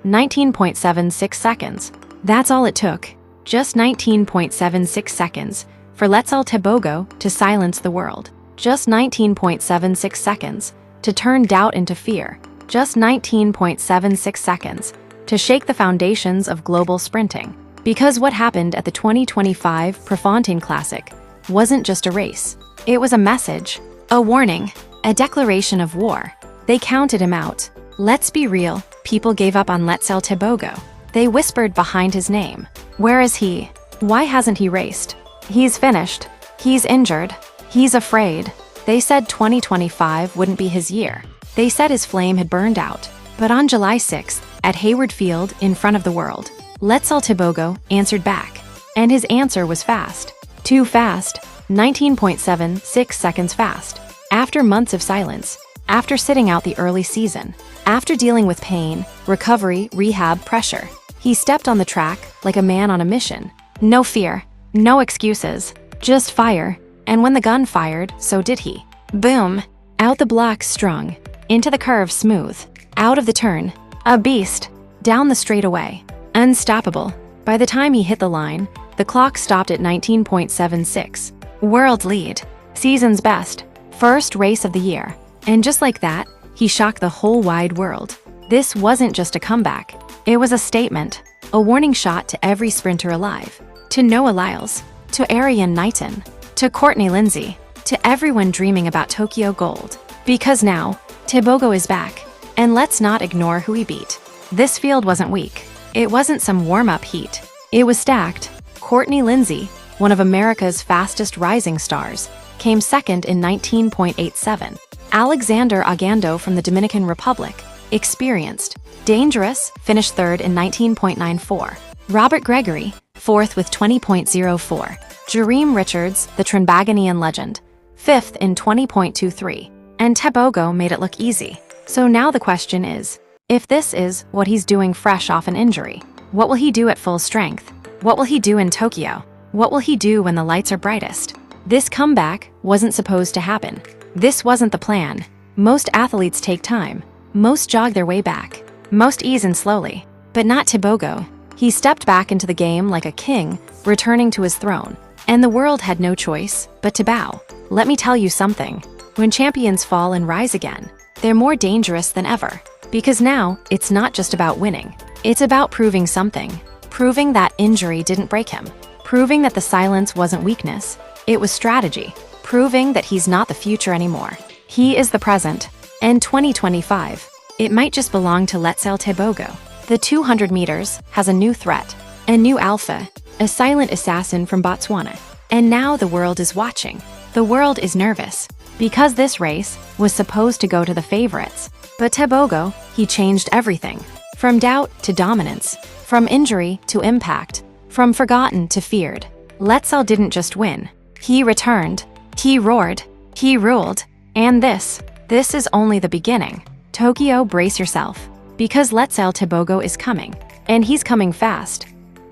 19.76 seconds. That's all it took. Just 19.76 seconds for Letsile Tebogo to silence the world. Just 19.76 seconds to turn doubt into fear. Just 19.76 seconds to shake the foundations of global sprinting. Because what happened at the 2025 Prefontaine Classic wasn't just a race. It was a message, a warning, a declaration of war. They counted him out. Let's be real, people gave up on Letsile Tebogo. They whispered behind his name. Where is he? Why hasn't he raced? He's finished. He's injured. He's afraid. They said 2025 wouldn't be his year. They said his flame had burned out. But on July 6th, at Hayward Field in front of the world, Letsile Tebogo answered back. And his answer was fast. Too fast. 19.76 seconds fast. After months of silence, after sitting out the early season, after dealing with pain, recovery, rehab, pressure, he stepped on the track like a man on a mission. No fear, no excuses, just fire. And when the gun fired, so did he. Boom! Out the blocks strong, into the curve smooth, out of the turn, a beast, down the straightaway, unstoppable. By the time he hit the line, the clock stopped at 19.76. World lead, season's best, first race of the year. And just like that, he shocked the whole wide world. This wasn't just a comeback. It was a statement, a warning shot to every sprinter alive. To Noah Lyles, to Arian Knighton, to Courtney Lindsay, to everyone dreaming about Tokyo Gold. Because now, Tebogo is back. And let's not ignore who he beat. This field wasn't weak. It wasn't some warm-up heat. It was stacked. Courtney Lindsay, one of America's fastest rising stars, came second in 19.87. Alexander Agando from the Dominican Republic, experienced, dangerous, finished third in 19.94. Robert Gregory, fourth with 20.04. Jareem Richards, the Trinbaganian legend, fifth in 20.23. And Tebogo made it look easy. So now the question is, if this is what he's doing fresh off an injury, what will he do at full strength? What will he do in Tokyo? What will he do when the lights are brightest? This comeback wasn't supposed to happen. This wasn't the plan. Most athletes take time. Most jog their way back. Most ease in slowly. But not Tebogo. He stepped back into the game like a king, returning to his throne. And the world had no choice but to bow. Let me tell you something. When champions fall and rise again, they're more dangerous than ever. Because now, it's not just about winning. It's about proving something. Proving that injury didn't break him. Proving that the silence wasn't weakness. It was strategy. Proving that he's not the future anymore. He is the present. And 2025, it might just belong to Letsile Tebogo. The 200 meters has a new threat. A new alpha. A silent assassin from Botswana. And now the world is watching. The world is nervous. Because this race was supposed to go to the favorites. But Tebogo, he changed everything. From doubt to dominance. From injury to impact. From forgotten to feared. Letsile didn't just win. He returned. He roared. He ruled. And this is only the beginning. Tokyo, brace yourself. Because Letsile Tebogo is coming. And he's coming fast.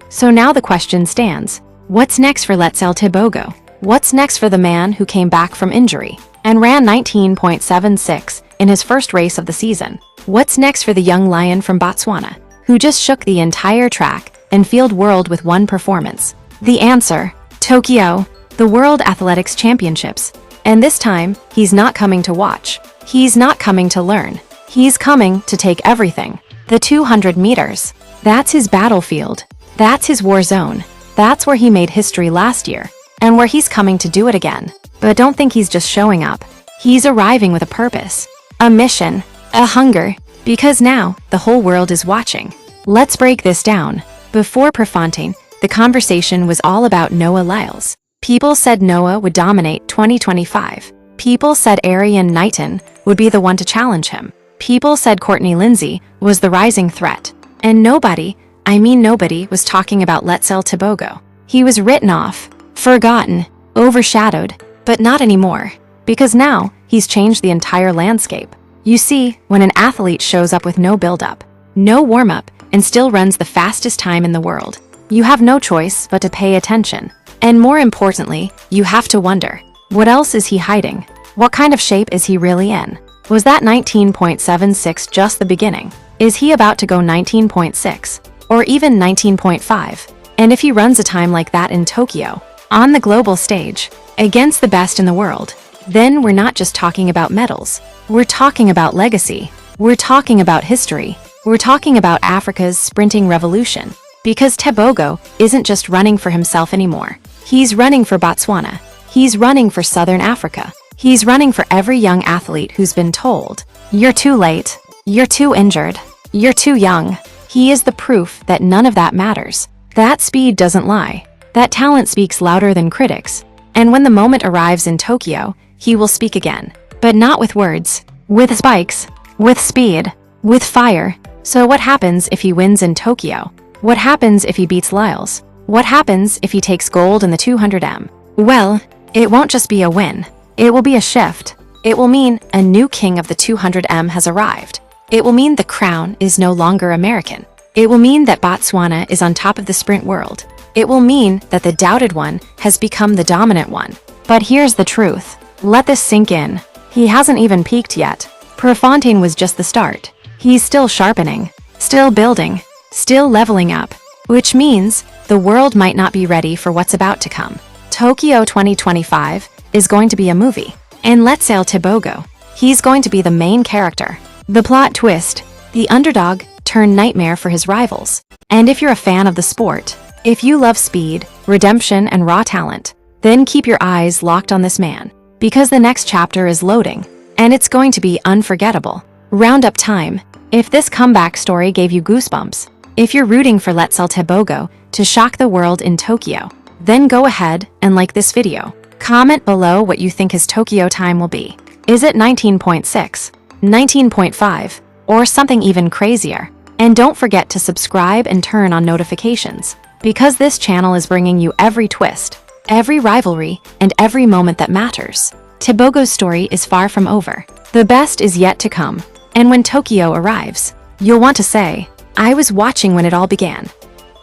So now the question stands. What's next for Letsile Tebogo? What's next for the man who came back from injury and ran 19.76 in his first race of the season? What's next for the young lion from Botswana, who just shook the entire track and field world with one performance? The answer, Tokyo, the World Athletics Championships. And this time, he's not coming to watch. He's not coming to learn. He's coming to take everything. The 200 meters. That's his battlefield. That's his war zone. That's where he made history last year. And where he's coming to do it again. But don't think he's just showing up. He's arriving with a purpose. A mission. A hunger. Because now, the whole world is watching. Let's break this down. Before Prefontaine, the conversation was all about Noah Lyles. People said Noah would dominate 2025. People said Arian Knighton would be the one to challenge him. People said Courtney Lindsay was the rising threat. And nobody, I mean nobody, was talking about Letsile Tebogo. He was written off, forgotten, overshadowed, but not anymore. Because now, he's changed the entire landscape. You see, when an athlete shows up with no build-up, no warm-up, and still runs the fastest time in the world, you have no choice but to pay attention. And more importantly, you have to wonder, what else is he hiding? What kind of shape is he really in? Was that 19.76 just the beginning? Is he about to go 19.6 or even 19.5? And if he runs a time like that in Tokyo, on the global stage, against the best in the world, then we're not just talking about medals. We're talking about legacy. We're talking about history. We're talking about Africa's sprinting revolution. Because Tebogo isn't just running for himself anymore. He's running for Botswana. He's running for Southern Africa. He's running for every young athlete who's been told, "You're too late. You're too injured. You're too young." He is the proof that none of that matters. That speed doesn't lie. That talent speaks louder than critics. And when the moment arrives in Tokyo, he will speak again. But not with words. With spikes. With speed. With fire. So what happens if he wins in Tokyo? What happens if he beats Lyles? What happens if he takes gold in the 200m? Well, it won't just be a win. It will be a shift. It will mean a new king of the 200m has arrived. It will mean the crown is no longer American. It will mean that Botswana is on top of the sprint world. It will mean that the doubted one has become the dominant one. But here's the truth. Let this sink in. He hasn't even peaked yet. Prefontaine was just the start. He's still sharpening, still building, still leveling up, which means the world might not be ready for what's about to come. Tokyo 2025 is going to be a movie, and Letsile Tebogo, he's going to be the main character. The plot twist, the underdog turned nightmare for his rivals. And if you're a fan of the sport, if you love speed, redemption, and raw talent, then keep your eyes locked on this man, because the next chapter is loading, and it's going to be unforgettable. Roundup time. If this comeback story gave you goosebumps, if you're rooting for Letsile Tebogo to shock the world in Tokyo, then go ahead and like this video. Comment below what you think his Tokyo time will be. Is it 19.6, 19.5, or something even crazier? And don't forget to subscribe and turn on notifications, because this channel is bringing you every twist, every rivalry, and every moment that matters. Tebogo's story is far from over. The best is yet to come. And when Tokyo arrives, you'll want to say, "I was watching when it all began."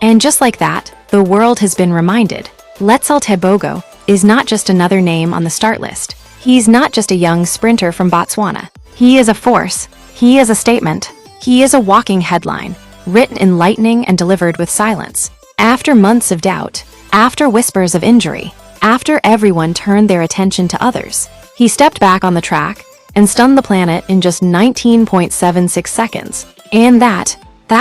And just like that, the world has been reminded. Letsile Tebogo is not just another name on the start list. He's not just a young sprinter from Botswana. He is a force. He is a statement. He is a walking headline, written in lightning and delivered with silence. After months of doubt, after whispers of injury, after everyone turned their attention to others, he stepped back on the track and stunned the planet in just 19.76 seconds. And that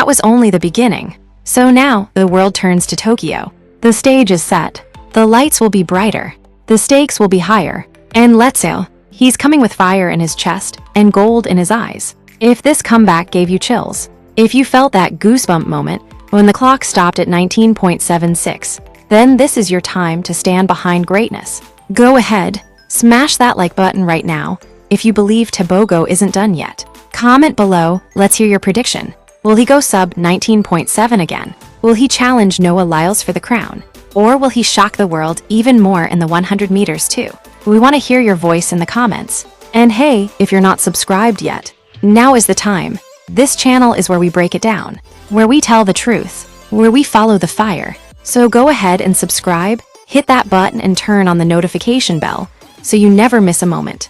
was only the beginning. So now, the world turns to Tokyo. The stage is set. The lights will be brighter. The stakes will be higher. And Letsile, he's coming with fire in his chest and gold in his eyes. If this comeback gave you chills, if you felt that goosebump moment when the clock stopped at 19.76, then this is your time to stand behind greatness. Go ahead, smash that like button right now if you believe Tebogo isn't done yet. Comment below, let's hear your prediction. Will he go sub 19.7 again? Will he challenge Noah Lyles for the crown? Or will he shock the world even more in the 100 meters too? We want to hear your voice in the comments. And hey, if you're not subscribed yet, now is the time. This channel is where we break it down, where we tell the truth, where we follow the fire. So go ahead and subscribe, hit that button and turn on the notification bell so you never miss a moment.